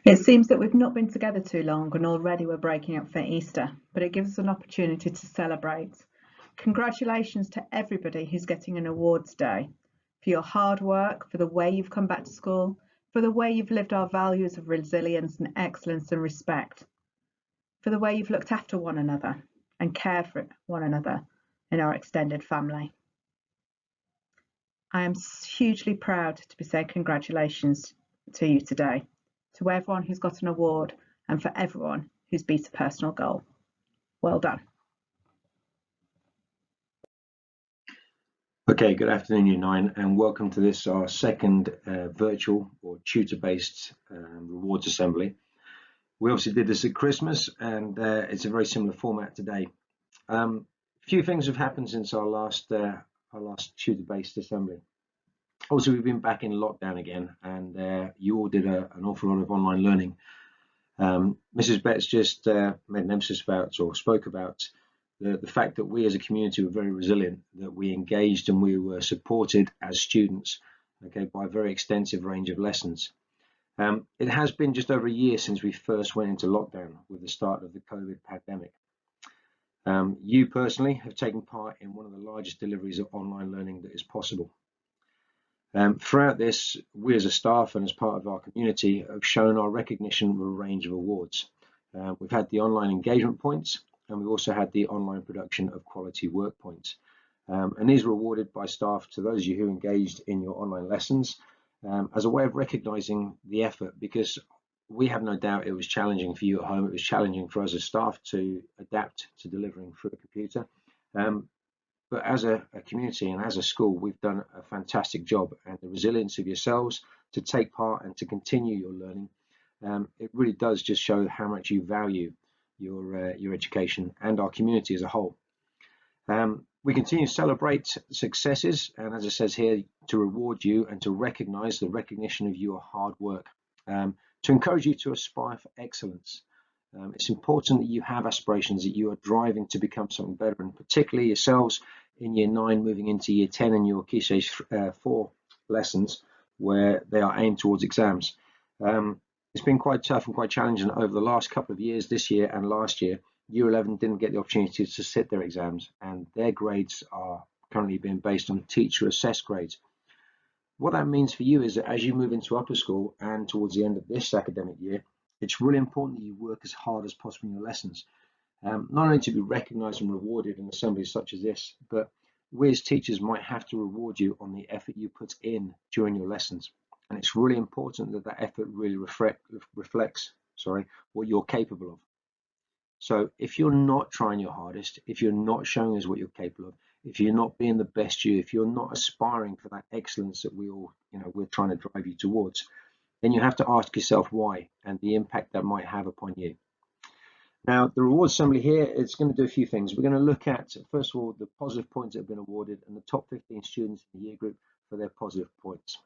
It seems that we've not been together too long and already we're breaking up for Easter, but it gives us an opportunity to celebrate. Congratulations to everybody who's getting an awards day for your hard work, for the way you've come back to school, for the way you've lived our values of resilience and excellence and respect, for the way you've looked after one another and cared for one another in our extended family. I am hugely proud to be saying congratulations to you today, to everyone who's got an award and for everyone who's beat a personal goal. Well done. Okay, good afternoon, Year 9, and welcome to this, our second virtual or tutor-based rewards assembly. We obviously did this at Christmas, and it's a very similar format today. A few things have happened since our last tutor-based assembly. Also, we've been back in lockdown again, and you all did an awful lot of online learning. Mrs. Betts just made an emphasis about, or spoke about, the fact that we as a community were very resilient, that we engaged and we were supported as students, okay, by a very extensive range of lessons. It has been just over a year since we first went into lockdown with the start of the COVID pandemic. You personally have taken part in one of the largest deliveries of online learning that is possible. Throughout this, we as a staff and as part of our community have shown our recognition with a range of awards. We've had the online engagement points, and we've also had the online production of quality work points. And these were awarded by staff to those of you who engaged in your online lessons as a way of recognizing the effort, because we have no doubt it was challenging for you at home. It was challenging for us as staff to adapt to delivering through a computer. But as a community and as a school, we've done a fantastic job, and the resilience of yourselves to take part and to continue your learning, it really does just show how much you value your education and our community as a whole. We continue to celebrate successes, and as it says here, to reward you and to recognize the recognition of your hard work, to encourage you to aspire for excellence. It's important that you have aspirations, that you are driving to become something better, and particularly yourselves in Year 9 moving into Year 10 and your Key Stage 4 lessons, where they are aimed towards exams. It's been quite tough and quite challenging over the last couple of years. This year and last year, Year 11 didn't get the opportunity to sit their exams, and their grades are currently being based on teacher assessed grades. What that means for you is that as you move into upper school and towards the end of this academic year, it's really important that you work as hard as possible in your lessons, not only to be recognised and rewarded in assemblies such as this, but we as teachers might have to reward you on the effort you put in during your lessons. And it's really important that that effort really reflects what you're capable of. So if you're not trying your hardest, if you're not showing us what you're capable of, if you're not being the best you, if you're not aspiring for that excellence that we're trying to drive you towards, then you have to ask yourself why and the impact that might have upon you. Now, the reward assembly here, it's going to do a few things. We're going to look at, first of all, the positive points that have been awarded and the top 15 students in the year group for their positive points.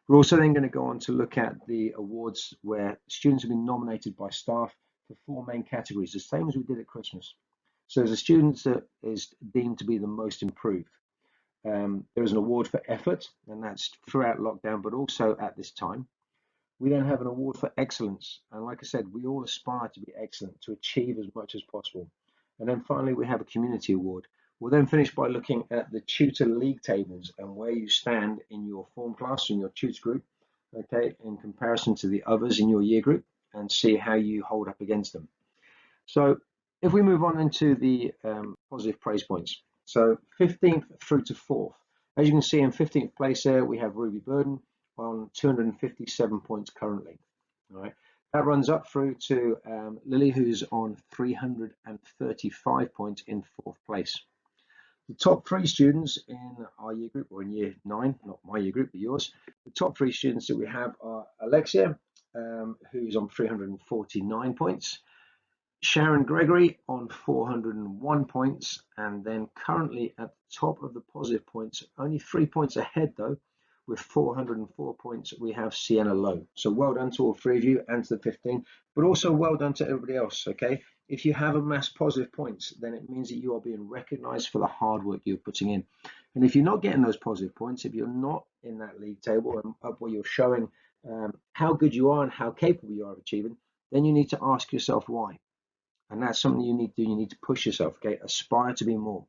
We're also then going to go on to look at the awards where students have been nominated by staff for 4 main categories, the same as we did at Christmas. So there's a student that is deemed to be the most improved. There is an award for effort, and that's throughout lockdown, but also at this time. We then have an award for excellence, and like I said, we all aspire to be excellent, to achieve as much as possible. And then finally, we have a community award. We'll then finish by looking at the tutor league tables and where you stand in your form class, in your tutor group, okay, in comparison to the others in your year group, and see how you hold up against them. So if we move on into the positive praise points, so 15th through to 4th, as you can see in 15th place there, we have Ruby Burden on 257 points currently. All right, that runs up through to Lily, who's on 335 points in 4th place. The top 3 students in our year group, or in Year 9, not my year group, but yours, the top 3 students that we have are Alexia, who's on 349 points, Sharon Gregory on 401 points, and then currently at the top of the positive points, only 3 points ahead though, with 404 points, we have Sienna Lowe. So well done to all 3 of you and to the 15, but also well done to everybody else, okay? If you have amassed positive points, then it means that you are being recognized for the hard work you're putting in. And if you're not getting those positive points, if you're not in that league table and up where you're showing how good you are and how capable you are of achieving, then you need to ask yourself why. And that's something you need to do. You need to push yourself, okay? Aspire to be more.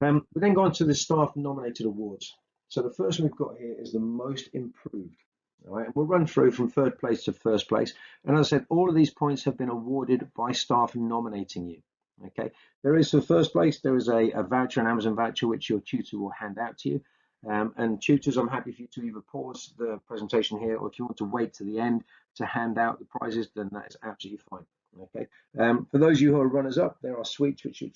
We then go on to the staff nominated awards. So the first one we've got here is the most improved. All right, and we'll run through from third place to first place. And as I said, all of these points have been awarded by staff nominating you. Okay, there is for first place, there is a voucher, an Amazon voucher, which your tutor will hand out to you. And tutors, I'm happy for you to either pause the presentation here, or if you want to wait to the end to hand out the prizes, then that is absolutely fine. Okay. For those of you who are runners up, there are sweets which your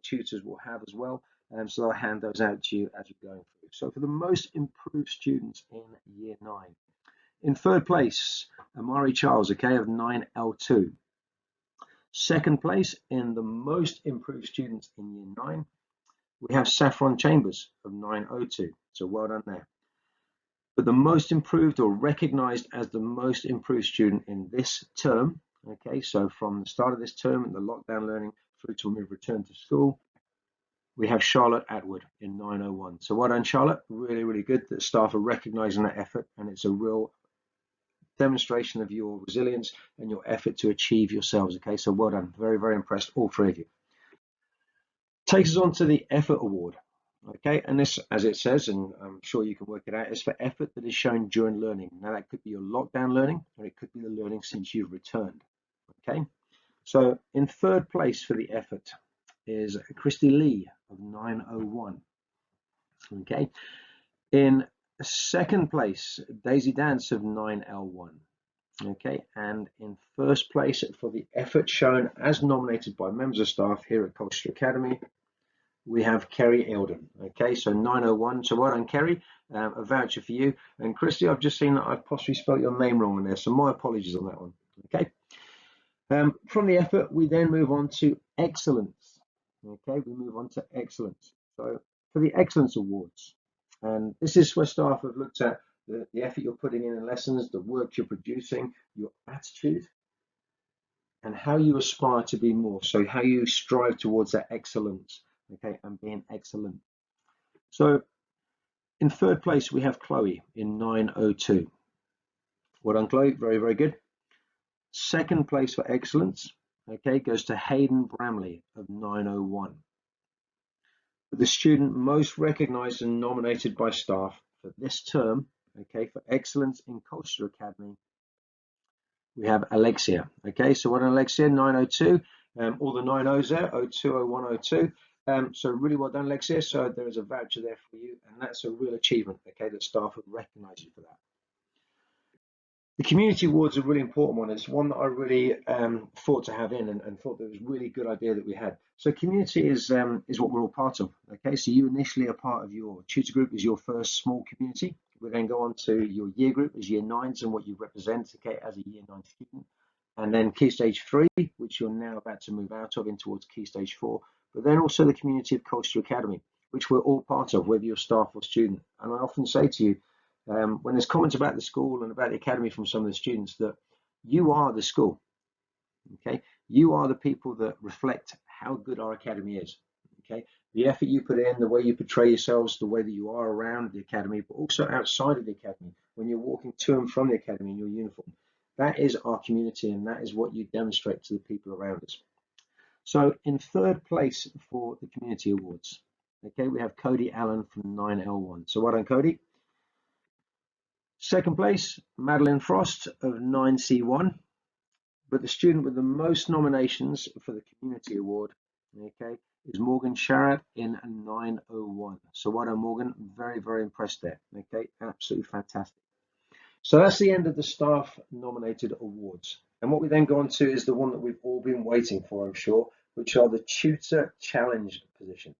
tutors will have as well. So I'll hand those out to you as you're going through. So for the most improved students in year 9. In third place, Amari Charles, okay, of 9L2. Second place in the most improved students in year 9, we have Saffron Chambers of 902. So well done there. But the most improved, or recognized as the most improved student in this term, okay, so from the start of this term and the lockdown learning through to when we return to school, we have Charlotte Atwood in 901. So well done, Charlotte. Really, really good that staff are recognizing that effort, and it's a real demonstration of your resilience and your effort to achieve yourselves. Okay, so well done. Very, very impressed, all 3 of you. Takes us on to the effort award. Okay, and this, as it says, and I'm sure you can work it out, is for effort that is shown during learning. Now that could be your lockdown learning, or it could be the learning since you've returned. Okay, so in third place for the effort is Christy Lee of 901. Okay, in second place, Daisy Dance of 9L1. Okay, and in first place for the effort shown as nominated by members of staff here at Colchester Academy, we have Kerry Eldon. Okay, so 901. So well done, Kerry. A voucher for you. And Christy, I've just seen that I've possibly spelled your name wrong in there, so my apologies on that one. Okay. From the effort, we then move on to excellence. Okay, we move on to excellence. So for the excellence awards, and this is where staff have looked at the effort you're putting in lessons, the work you're producing, your attitude, and how you aspire to be more. So how you strive towards that excellence, okay, and being excellent. So in third place, we have Chloe in 902. Well done, Chloe. Very, very good. Second place for excellence, okay, goes to Hayden Bramley of 901. The student most recognized and nominated by staff for this term, okay, for excellence in Colchester Academy, we have Alexia. Okay, so what an Alexia, 902, all the 9 there, 02, 01, 02. So really well done, Alexia. So there is a voucher there for you, and that's a real achievement, okay, that staff would recognize you for that. The community awards are a really important one. It's one that I really thought to have in, and thought that it was a really good idea that we had. So community is what we're all part of. Okay, so you initially are part of your tutor group as your first small community. We then go on to your year group as year 9s and what you represent, okay, as a year 9 student. And then Key Stage 3, which you're now about to move out of in towards Key Stage 4. But then also the community of Colchester Academy, which we're all part of, whether you're staff or student. And I often say to you, when there's comments about the school and about the academy from some of the students, that you are the school. Okay, you are the people that reflect how good our academy is. Okay, the effort you put in, the way you portray yourselves, the way that you are around the academy, but also outside of the academy when you're walking to and from the academy in your uniform. That is our community, and that is what you demonstrate to the people around us. So in third place for the community awards, okay, we have Cody Allen from 9L1. So well done, Cody. Second place, Madeline Frost of 9C1, but the student with the most nominations for the community award, okay, is Morgan Sharrett in 901. So well done, Morgan. Very, very impressed there. Okay, absolutely fantastic. So that's the end of the staff nominated awards. And what we then go on to is the one that we've all been waiting for, I'm sure, which are the tutor challenge positions.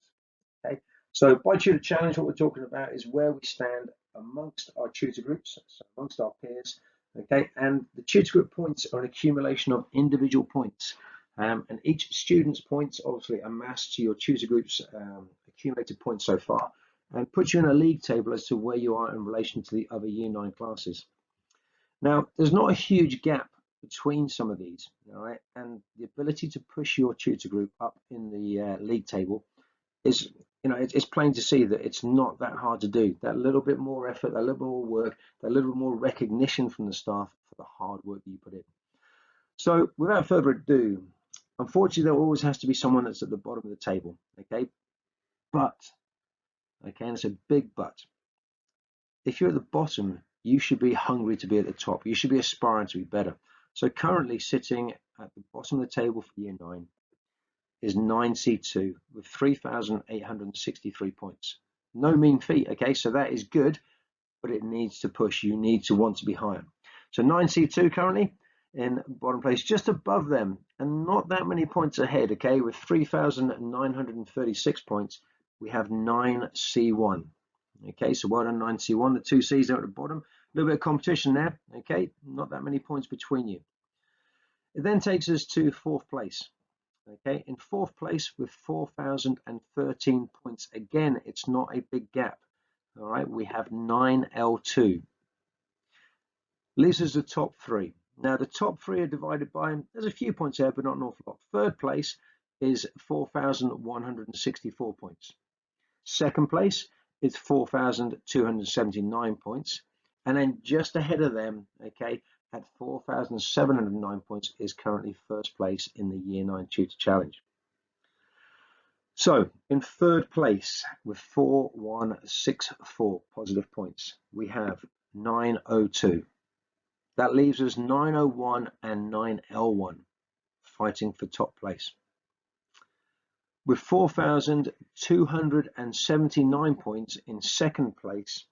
Okay, so by tutor challenge, what we're talking about is where we stand amongst our tutor groups, so amongst our peers, okay, and the tutor group points are an accumulation of individual points, and each student's points obviously amass to your tutor group's accumulated points so far, and put you in a league table as to where you are in relation to the other year 9 classes. Now, there's not a huge gap between some of these, all right, and the ability to push your tutor group up in the league table is you know, it's plain to see that it's not that hard to do. That little bit more effort, that little more work, that little more recognition from the staff for the hard work that you put in. So without further ado, unfortunately, there always has to be someone that's at the bottom of the table, okay? But, okay, and it's a big but. If you're at the bottom, you should be hungry to be at the top. You should be aspiring to be better. So currently sitting at the bottom of the table for Year 9 is 9C2 with 3,863 points. No mean feat, okay? So that is good, but it needs to push. You need to want to be higher. So 9C2 currently in bottom place, just above them, and not that many points ahead, okay? With 3,936 points, we have 9C1. Okay, so well done 9C1, the two C's are at the bottom. A little bit of competition there, okay? Not that many points between you. It then takes us to 4th place. Okay, in 4th place with 4,013 points. Again, it's not a big gap. All right, we have 9L2. Leaves us the top 3. Now, the top 3 are divided by, there's a few points there, but not an awful lot. 3rd place is 4,164 points. 2nd place is 4,279 points. And then just ahead of them, okay, at 4,709 points is currently 1st place in the Year 9 Tutor Challenge. So in 3rd place with 4,164 positive points, we have 902. That leaves us 901 and 9L1 fighting for top place. With 4,279 points in 2nd place,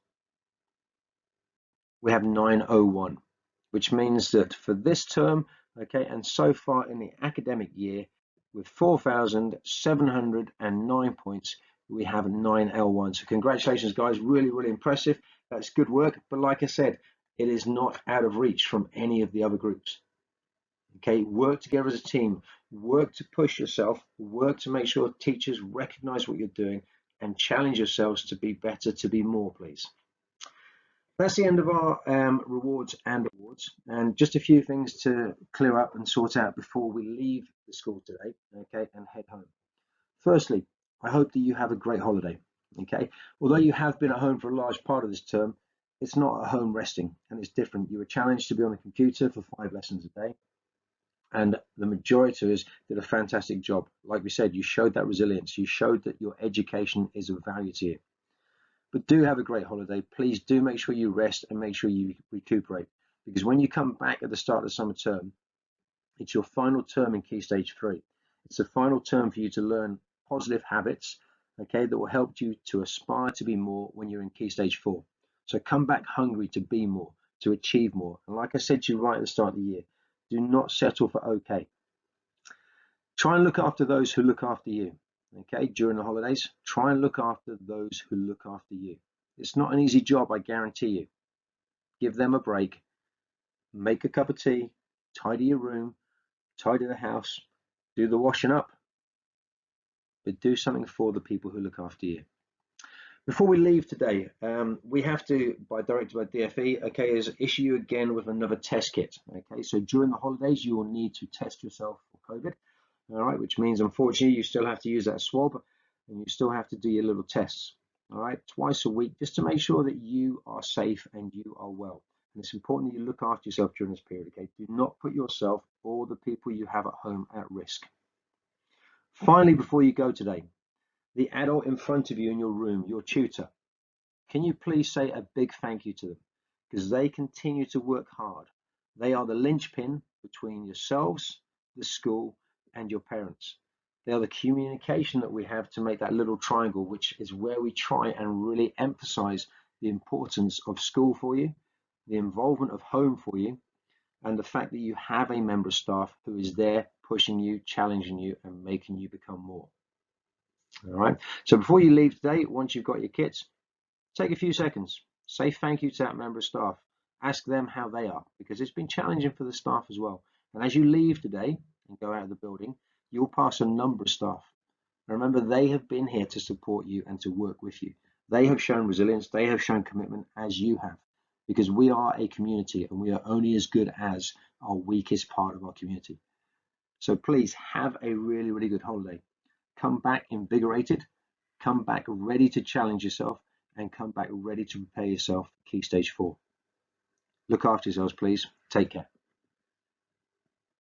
we have 901, which means that for this term, okay, and so far in the academic year, with 4,709 points, we have 9L1. So congratulations, guys. Really, really impressive. That's good work. But like I said, it is not out of reach from any of the other groups. Okay, work together as a team. Work to push yourself. Work to make sure teachers recognize what you're doing and challenge yourselves to be better, to be more, please. That's the end of our rewards and awards, and just a few things to clear up and sort out before we leave the school today, okay, and head home. Firstly, I hope that you have a great holiday, okay? Although you have been at home for a large part of this term, it's not at home resting, and it's different. You were challenged to be on the computer for 5 lessons a day, and the majority of us did a fantastic job. Like we said, you showed that resilience. You showed that your education is of value to you. But do have a great holiday. Please do make sure you rest and make sure you recuperate, because when you come back at the start of the summer term, it's your final term in Key Stage 3. It's the final term for you to learn positive habits, okay, that will help you to aspire to be more when you're in Key Stage 4. So come back hungry to be more, to achieve more. And like I said to you right at the start of the year, do not settle for okay. Try and look after those who look after you. Okay, during the holidays, try and look after those who look after you. It's not an easy job, I guarantee you. Give them a break. Make a cup of tea, tidy your room, tidy the house, do the washing up, but do something for the people who look after you. Before we leave today, we have to, directed by DFE, okay, is issue you again with another test kit. Okay, so during the holidays, you will need to test yourself for COVID. All right, which means unfortunately you still have to use that swab and you still have to do your little tests, all right, twice a week, just to make sure that you are safe and you are well. And it's important that you look after yourself during this period, okay? Do not put yourself or the people you have at home at risk. Finally, before you go today, the adult in front of you in your room, your tutor, can you please say a big thank you to them? Because they continue to work hard. They are the linchpin between yourselves, the school, and your parents. They are the communication that we have to make that little triangle, which is where we try and really emphasize the importance of school for you, the involvement of home for you, and the fact that you have a member of staff who is there pushing you, challenging you, and making you become more. All right. So before you leave today, once you've got your kits, take a few seconds. Say thank you to that member of staff. Ask them how they are, because it's been challenging for the staff as well. And as you leave today and go out of the building, you'll pass a number of staff. And remember, they have been here to support you and to work with you. They have shown resilience. They have shown commitment, as you have, because we are a community and we are only as good as our weakest part of our community. So please have a really, really good holiday. Come back invigorated, come back ready to challenge yourself, and come back ready to prepare yourself for Key Stage 4. Look after yourselves, please. Take care.